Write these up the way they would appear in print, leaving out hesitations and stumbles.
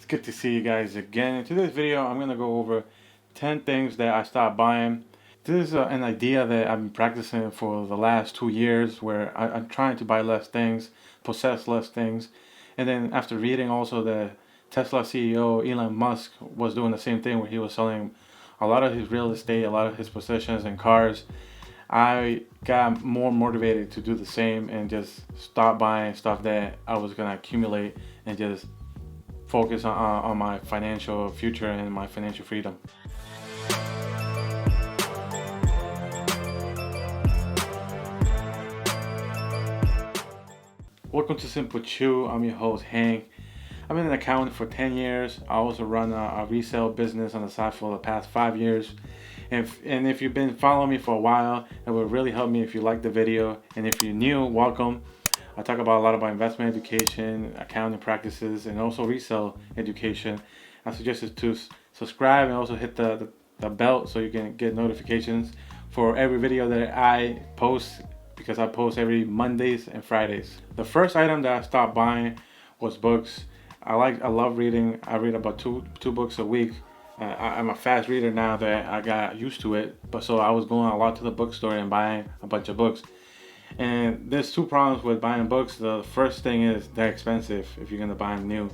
It's good to see you guys again. In today's video, I'm going to go over 10 things that I stopped buying. This is an idea that I've been practicing for the last 2 years where I'm trying to buy less things, possess less things. And then after reading also the Tesla CEO Elon Musk was doing the same thing where he was selling a lot of his real estate, a lot of his possessions and cars. I got more motivated to do the same and just stop buying stuff that I was going to accumulate and just focus on my financial future and my financial freedom. Welcome to SimpleChew. I'm your host, Hank. I've been an accountant for 10 years. I also run a resale business on the side for the past 5 years. And if you've been following me for a while, it would really help me if you like the video. And if you're new, welcome. I talk about a lot about investment education, accounting practices, and also resale education. I suggest you to subscribe and also hit the bell so you can get notifications for every video that I post, because I post every Mondays and Fridays. The first item that I stopped buying was books. I love reading. I read about two books a week. I'm a fast reader now that I got used to it, but so I was going a lot to the bookstore and buying a bunch of books. And there's two problems with buying books. The first thing is they're expensive if you're gonna buy them new,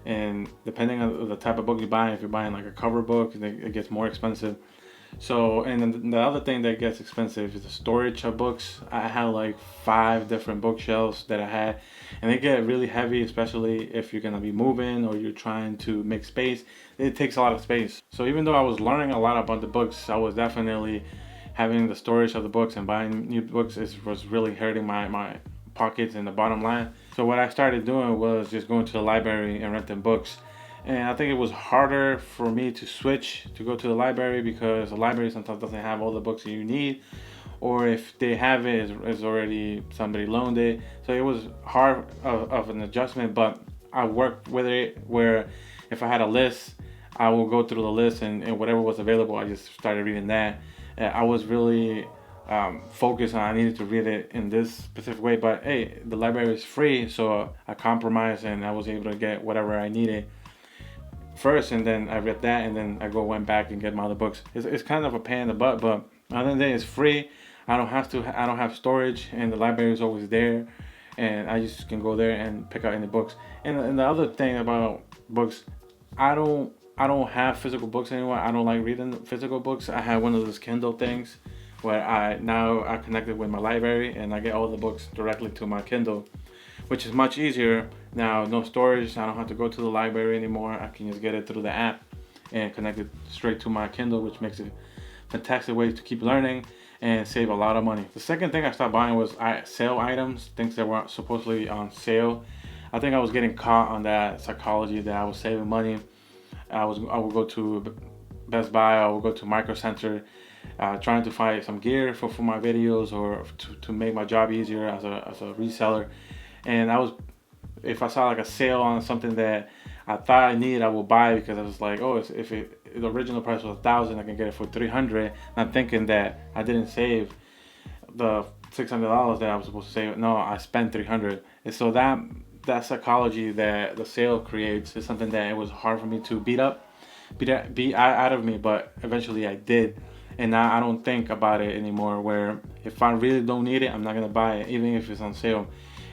and depending on the type of book you buy, if you're buying like a cover book, it gets more expensive. So, and then the other thing that gets expensive is the storage of books. I had like 5 different bookshelves that I had, and they get really heavy, especially if you're gonna be moving or you're trying to make space. It takes a lot of space. So even though I was learning a lot about the books, I was definitely having the storage of the books and buying new books was really hurting my pockets and the bottom line. So what I started doing was just going to the library and renting books. And I think it was harder for me to switch to go to the library because the library sometimes doesn't have all the books that you need, or if they have it, it's already somebody loaned it. So it was hard of an adjustment, but I worked with it where if I had a list, I will go through the list and whatever was available, I just started reading that. I was really focused on I needed to read it in this specific way, but hey, the library is free, so I compromised and I was able to get whatever I needed first, and then I read that, and then went back and get my other books. It's kind of a pain in the butt, but other than that, it's free. I don't have storage, and the library is always there, and I just can go there and pick out any books. And the other thing about books, I don't have physical books anymore. I don't like reading physical books. I have one of those Kindle things where I connected with my library and I get all the books directly to my Kindle, which is much easier. Now, no storage. I don't have to go to the library anymore. I can just get it through the app and connect it straight to my Kindle, which makes it a fantastic way to keep learning and save a lot of money. The second thing I stopped buying was sale items, things that weren't supposedly on sale. I think I was getting caught on that psychology that I was saving money. I would go to Best Buy, I would go to Micro Center, trying to find some gear for my videos or to make my job easier as a reseller. And if I saw like a sale on something that I thought I needed, I would buy it because I was like, oh, if the original price was $1,000, I can get it for $300. Not thinking that I didn't save the $600 that I was supposed to save. No, I spent $300. And so that psychology that the sale creates is something that it was hard for me to beat out of me, but eventually I did. And now I don't think about it anymore, where if I really don't need it, I'm not gonna buy it, even if it's on sale.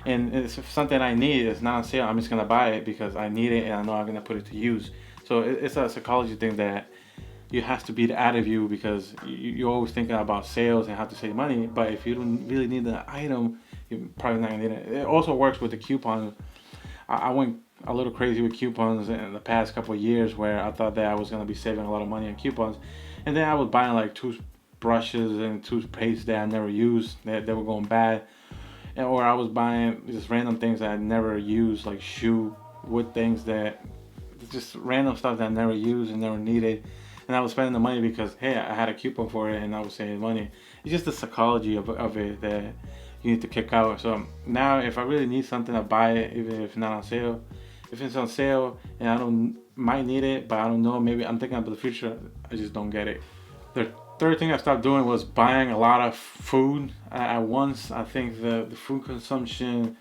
And if something I need is not on sale, I'm just gonna buy it because I need it and I know I'm gonna put it to use. So it's a psychology thing that you have to beat out of you, because you're always thinking about sales and how to save money. But if you don't really need the item, you're probably not gonna need it. It also works with the coupons. I went a little crazy with coupons in the past couple of years, where I thought that I was gonna be saving a lot of money on coupons, and then I was buying like toothbrushes and toothpaste that I never used, that they were going bad, or I was buying just random things that I never used, like wood things that just random stuff that I never used and never needed. And I was spending the money because, hey, I had a coupon for it and I was saving money. It's just the psychology of it that you need to kick out. So now if I really need something, I buy it, even if it's not on sale. If it's on sale and I might need it, but I don't know, maybe I'm thinking about the future, I just don't get it. The third thing I stopped doing was buying a lot of food at once. I think the food consumption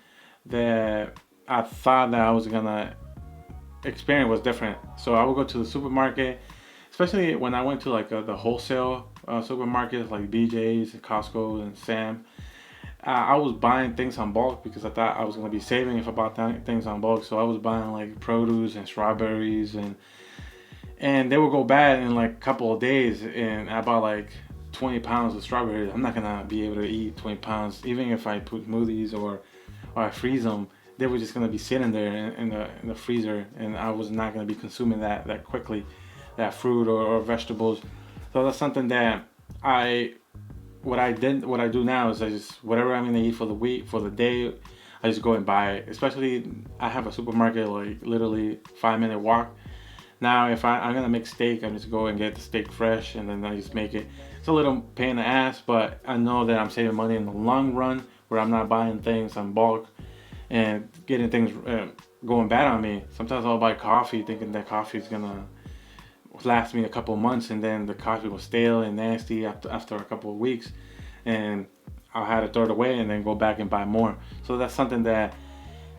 that I thought that I was gonna experience was different. So I would go to the supermarket, especially when I went to like the wholesale supermarkets like BJ's and Costco and Sam. I was buying things on bulk because I thought I was gonna be saving if I bought things on bulk. So I was buying like produce and strawberries, and they would go bad in like a couple of days. And I bought like 20 pounds of strawberries. I'm not gonna be able to eat 20 pounds, even if I put smoothies or I freeze them. They were just gonna be sitting there in the freezer, and I was not gonna be consuming that quickly, that fruit or vegetables. So that's something that I what I do now is I just whatever I'm gonna eat for the week, for the day, I just go and buy it. Especially I have a supermarket like literally 5 minute walk. Now if I'm gonna make steak, I just go and get the steak fresh and then I just make it. It's a little pain in the ass, but I know that I'm saving money in the long run where I'm not buying things on bulk and getting things going bad on me. Sometimes I'll buy coffee thinking that coffee is gonna last me a couple of months, and then the coffee was stale and nasty after a couple of weeks, and I had to throw it away and then go back and buy more. So that's something that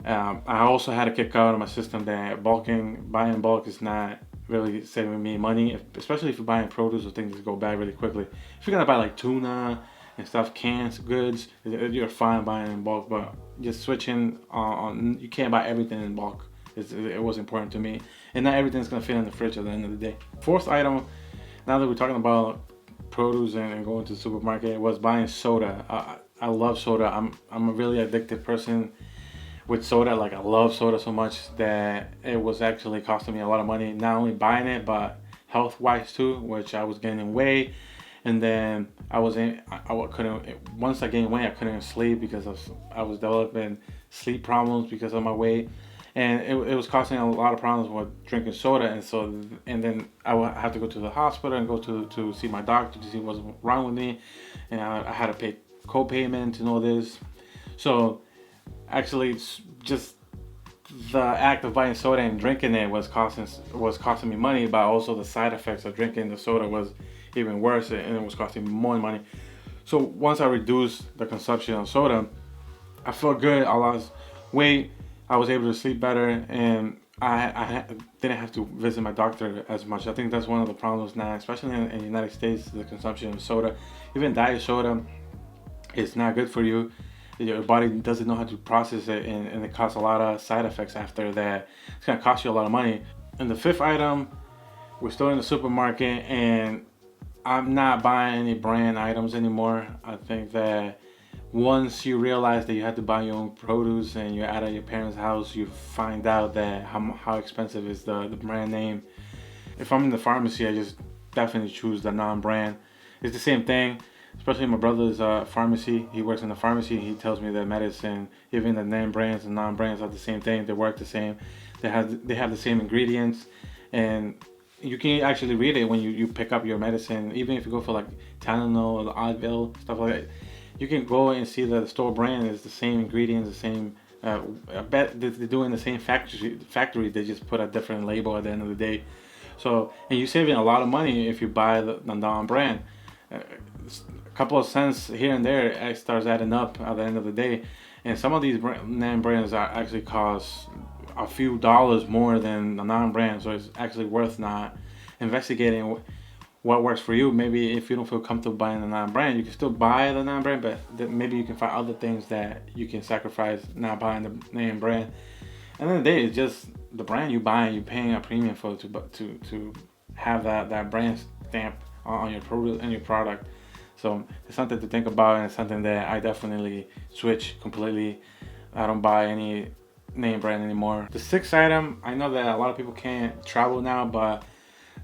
I also had to kick out of my system, that buying in bulk is not really saving me money, especially if you're buying produce or things that go bad really quickly. If you're gonna buy like tuna and stuff, cans, goods, you're fine buying in bulk, but just switching on you can't buy everything in bulk. It was important to me, and not everything's gonna fit in the fridge at the end of the day. Fourth item, now that we're talking about produce and going to the supermarket, was buying soda. I love soda. I'm a really addicted person with soda. Like I love soda so much that it was actually costing me a lot of money, not only buying it but health wise too, which I was gaining weight. And then I couldn't, once I gained weight, I couldn't sleep because I was developing sleep problems because of my weight. And it was causing a lot of problems with drinking soda. And then I would have to go to the hospital and go to see my doctor to see what's wrong with me. And I had to pay co-payment and all this. So actually it's just the act of buying soda and drinking it was costing me money, but also the side effects of drinking the soda was even worse, and it was costing me more money. So once I reduced the consumption of soda, I felt good. I lost weight. I was able to sleep better, and I didn't have to visit my doctor as much. I think that's one of the problems now, especially in the United States, the consumption of soda. Even diet soda is not good for you. Your body doesn't know how to process it, and it causes a lot of side effects after that. It's gonna cost you a lot of money. And the fifth item, we're still in the supermarket, and I'm not buying any brand items anymore. I think that once you realize that you have to buy your own produce and you're out of your parents' house, you find out that how expensive is the brand name. If I'm in the pharmacy, I just definitely choose the non-brand. It's the same thing, especially my brother's pharmacy. He works in the pharmacy. He tells me that medicine, even the name brands and non-brands, are the same thing. They work the same. They have the same ingredients, and you can actually read it when you pick up your medicine. Even if you go for like Tylenol or Advil, stuff like that, you can go and see that the store brand is the same ingredients, the same. I bet they're doing the same factory. They just put a different label at the end of the day. So, and you're saving a lot of money if you buy the non-brand. A couple of cents here and there, it starts adding up at the end of the day. And some of these name brands are actually cost a few dollars more than the non-brand, so it's actually worth not investigating what works for you. Maybe if you don't feel comfortable buying the non-brand, you can still buy the non-brand, but maybe you can find other things that you can sacrifice not buying the name brand. And then the day, it's just the brand you buy, you're paying a premium for to have that brand stamp on your product and your product. So it's something to think about, and it's something that I definitely switch completely. I don't buy any name brand anymore. The sixth item, I know that a lot of people can't travel now, but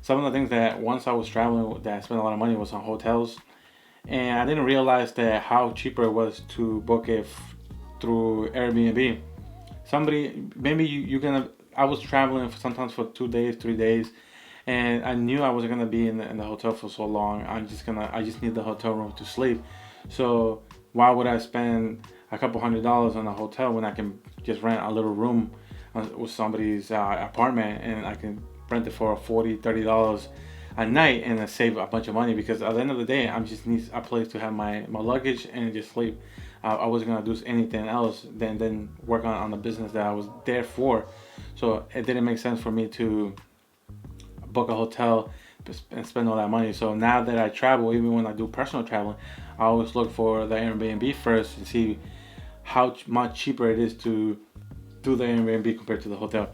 some of the things that once I was traveling that I spent a lot of money was on hotels, and I didn't realize that how cheaper it was to book it through Airbnb. I was traveling sometimes for 2 days, 3 days, and I knew I wasn't gonna be in the hotel for so long. I just need the hotel room to sleep. So why would I spend a couple $100s on a hotel when I can just rent a little room with somebody's apartment, and I can rent it for $40-$30 a night and then save a bunch of money? Because at the end of the day, I just need a place to have my luggage and just sleep. I wasn't gonna do anything else than work on the business that I was there for. So it didn't make sense for me to book a hotel and spend all that money. So now that I travel, even when I do personal traveling, I always look for the Airbnb first and see how much cheaper it is to do the Airbnb compared to the hotel.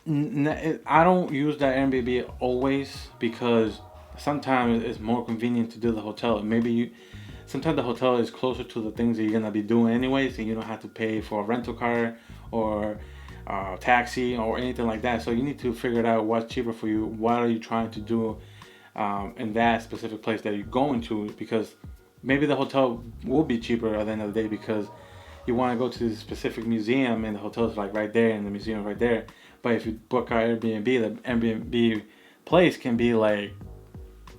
I don't use that Airbnb always because sometimes it's more convenient to do the hotel. Sometimes the hotel is closer to the things that you're gonna be doing anyways, and you don't have to pay for a rental car or taxi or anything like that. So you need to figure out what's cheaper for you. What are you trying to do in that specific place that you're going to? Because maybe the hotel will be cheaper at the end of the day because you want to go to the specific museum and the hotel's like right there and the museum right there. But if you book our Airbnb, the Airbnb place can be like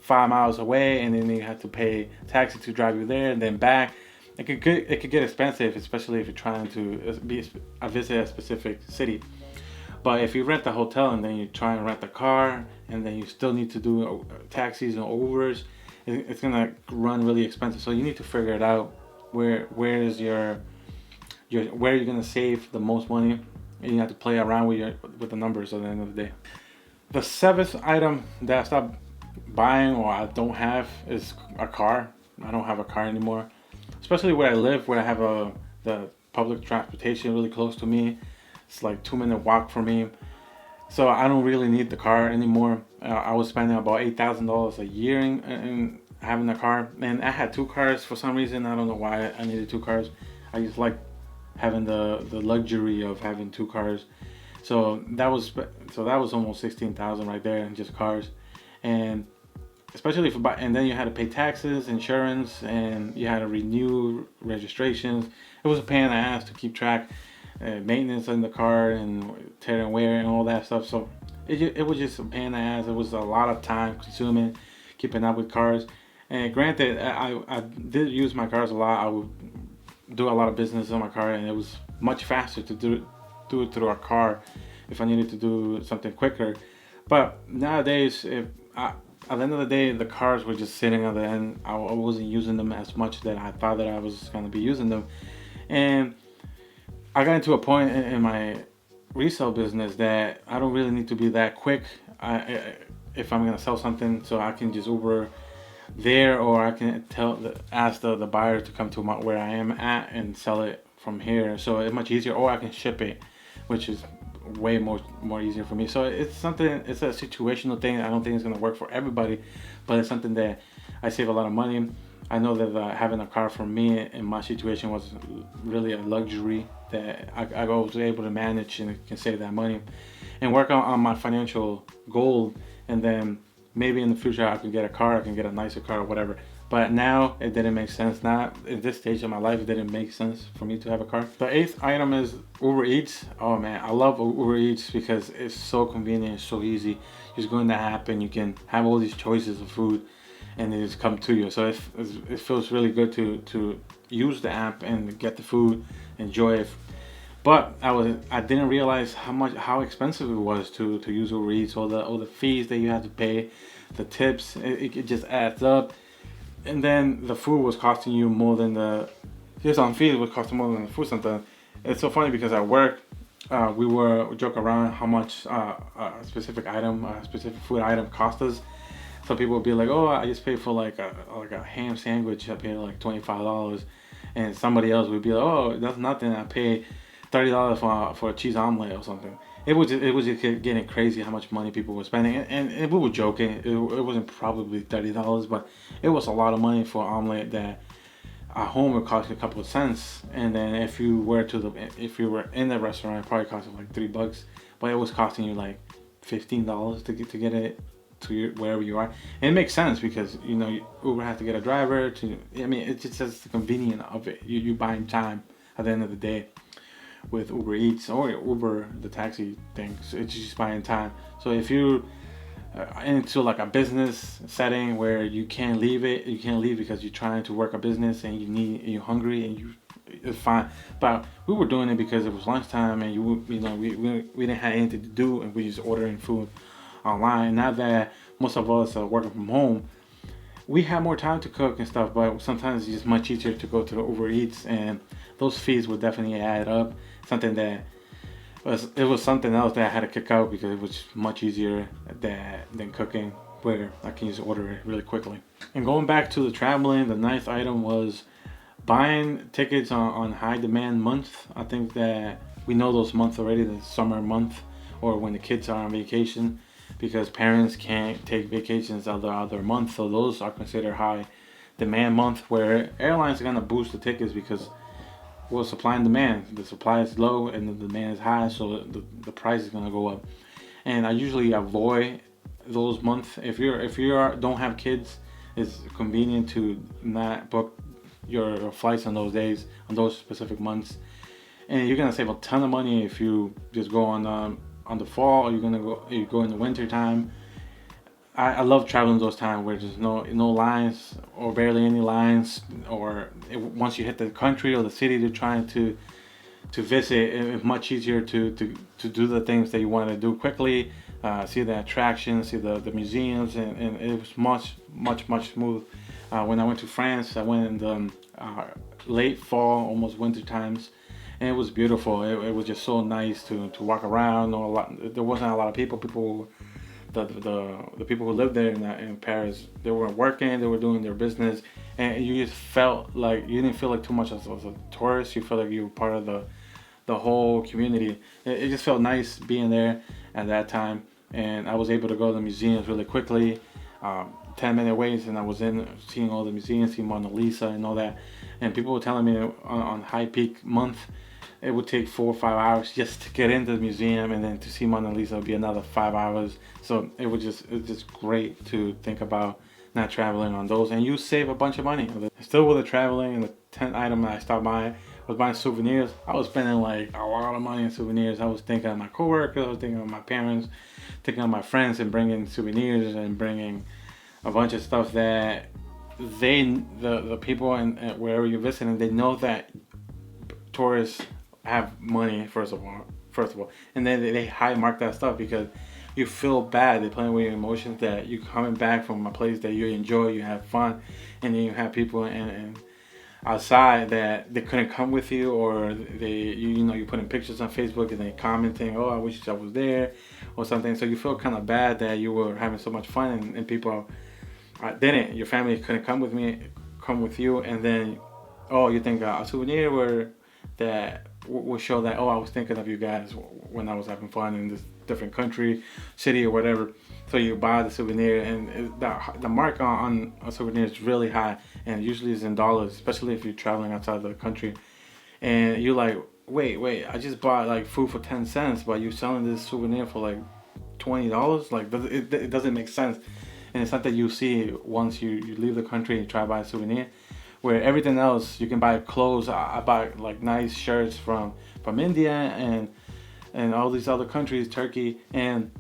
5 miles away, and then you have to pay taxi to drive you there and then back. It could get expensive, especially if you're trying to visit a specific city. But if you rent a hotel and then you try and rent a car and then you still need to do taxis and Ubers, it's gonna run really expensive. So you need to figure it out where is your where you're gonna save the most money, and you have to play around with the numbers at the end of the day. The seventh item that I stopped buying or I don't have is a car. I don't have a car anymore, especially where I live, where I have the public transportation really close to me. It's like 2 minute walk for me, so I don't really need the car anymore. I was spending about $8,000 a year in having a car, and I had two cars for some reason. I don't know why I needed two cars. I just like having the luxury of having two cars. So that was almost 16,000 right there in just cars, and especially and then you had to pay taxes, insurance, and you had to renew registrations. It was a pain in the ass to keep track, maintenance in the car and tear and wear and all that stuff. So it was just a pain in the ass. It was a lot of time consuming, keeping up with cars. And granted, I did use my cars a lot. I would do a lot of business on my car, and it was much faster to do it through a car if I needed to do something quicker. But nowadays, at the end of the day, the cars were just sitting on the end. I wasn't using them as much that I thought that I was going to be using them. And I got into a point in my resale business that I don't really need to be that quick if I'm going to sell something. So I can just Uber there, or I can ask the buyer to come to where I am at and sell it from here. So it's much easier, or I can ship it, which is way more easier for me. So it's a situational thing. I don't think it's going to work for everybody, but it's something that I save a lot of money. I know that having a car for me in my situation was really a luxury that I was able to manage and can save that money and work on my financial goal. And then maybe in the future I can get a car, I can get a nicer car or whatever. But now it didn't make sense. Not at this stage of my life, it didn't make sense for me to have a car. The eighth item is Uber Eats. Oh man, I love Uber Eats because it's so convenient, it's so easy. You just go in the app and you can have all these choices of food and they just come to you. So it feels really good to use the app and get the food, enjoy it. But I didn't realize how expensive it was to use Uber Eats. All the fees that you have to pay, the tips, it just adds up. And then the food was costing you more than just on fees was costing more than the food sometimes. It's so funny because at work, we joke around how much a specific food item cost us. Some people would be like, "Oh, I just paid for like a ham sandwich. I paid like $25," and somebody else would be like, "Oh, that's nothing. I paid $30 for a cheese omelet or something." It was just getting crazy how much money people were spending, and we were joking. It wasn't probably $30, but it was a lot of money for an omelet that at home would cost you a couple of cents, and then if you were in the restaurant, it probably cost you like $3, but it was costing you like $15 to get it to wherever you are. And it makes sense because Uber has to get a driver to. I mean, it's just the convenience of it. You buying time at the end of the day. With Uber Eats or Uber, the taxi thing, so it's just buying time. So if you into like a business setting where you can't leave because you're trying to work a business and you're hungry and it's fine. But we were doing it because it was lunchtime and we didn't have anything to do and we just ordering food online. Now that most of us are working from home, we have more time to cook and stuff, but sometimes it's just much easier to go to the Uber Eats, and those fees will definitely add up. Something that it was something else that I had to kick out because it was much easier than cooking, where I can just order it really quickly. And going back to the traveling, the ninth item was buying tickets on high demand months. I think that we know those months already, the summer month or when the kids are on vacation, because parents can't take vacations other months. So those are considered high demand month, where airlines are going to boost the tickets because, well, supply and demand. The supply is low and the demand is high, so the price is going to go up. And I usually avoid those months. If you don't have kids, it's convenient to not book your flights on those days, on those specific months. And you're gonna save a ton of money if you just go on the fall, or you go in the winter time. I love traveling those times where there's no lines or barely any lines, or once you hit the country or the city you're trying to visit, it's much easier to do the things that you want to do quickly, see the attractions, see the museums, and it was much smooth. When I went to France, I went in the late fall, almost winter times, and it was beautiful. It was just so nice to walk around. There wasn't a lot of people. The people who lived there in Paris, they were working, they were doing their business, and you just felt like you didn't feel like too much as a tourist. You felt like you were part of the whole community. It just felt nice being there at that time, and I was able to go to the museums really quickly. 10-minute waits, and I was seeing all the museums, seeing Mona Lisa and all that. And people were telling me on high peak month, it would take 4 or 5 hours just to get into the museum, and then to see Mona Lisa would be another 5 hours. So it's just great to think about not traveling on those, and you save a bunch of money. Still with the traveling, and the 10th item that I stopped by was buying souvenirs. I was spending like a lot of money in souvenirs. I was thinking of my coworkers, I was thinking of my parents, thinking of my friends, and bringing souvenirs and bringing a bunch of stuff that the people and wherever you're visiting, they know that tourists have money first of all, and then they high mark that stuff because you feel bad. They're playing with your emotions that you're coming back from a place that you enjoy, you have fun, and then you have people and outside that they couldn't come with you, or you putting pictures on Facebook and they commenting, oh, I wish I was there, or something. So you feel kind of bad that you were having so much fun and people didn't. Your family couldn't come with you, and then you think a souvenir that will show that, I was thinking of you guys when I was having fun in this different country, city, or whatever. So you buy the souvenir, and the mark on a souvenir is really high, and usually it's in dollars, especially if you're traveling outside the country. And you're like, wait, I just bought like food for 10 cents, but you're selling this souvenir for like $20? Like, it doesn't make sense. And it's something you see once you leave the country and try to buy a souvenir, where everything else you can buy clothes. I buy like nice shirts from India and all these other countries, Turkey, and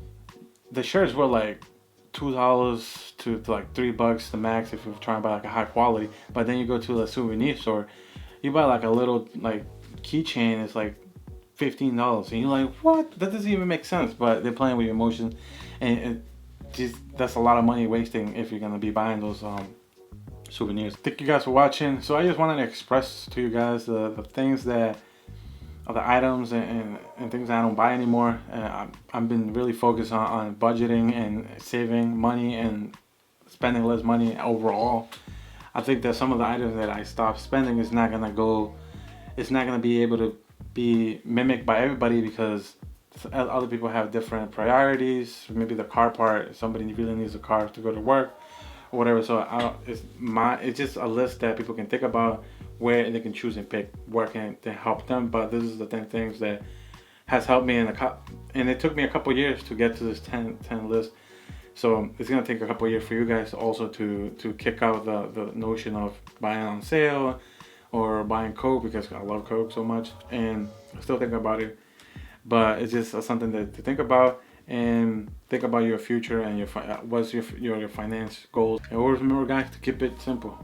the shirts were like $2 to like $3 the max if you're trying to buy like a high quality. But then you go to the souvenir store, you buy like a little like keychain, it's like $15, and you're like, what? That doesn't even make sense. But they're playing with your emotions, and that's a lot of money wasting if you're gonna be buying those souvenirs. Thank you guys for watching. So I just wanted to express to you guys the things that are the items and things that I don't buy anymore. I've been really focused on budgeting and saving money and spending less money overall. I think that some of the items that I stopped spending is not gonna be able to be mimicked by everybody, because other people have different priorities. Maybe the car part, somebody really needs a car to go to work or whatever. So it's just a list that people can think about where they can choose and pick where can to help them. But this is the 10 things that has helped me and it took me a couple years to get to this 10 list. So it's gonna take a couple years for you guys also to kick out the notion of buying on sale or buying Coke, because I love Coke so much and I still think about it. But it's just something to think about, and think about your future and what's your finance goals. And always remember, guys, to keep it simple.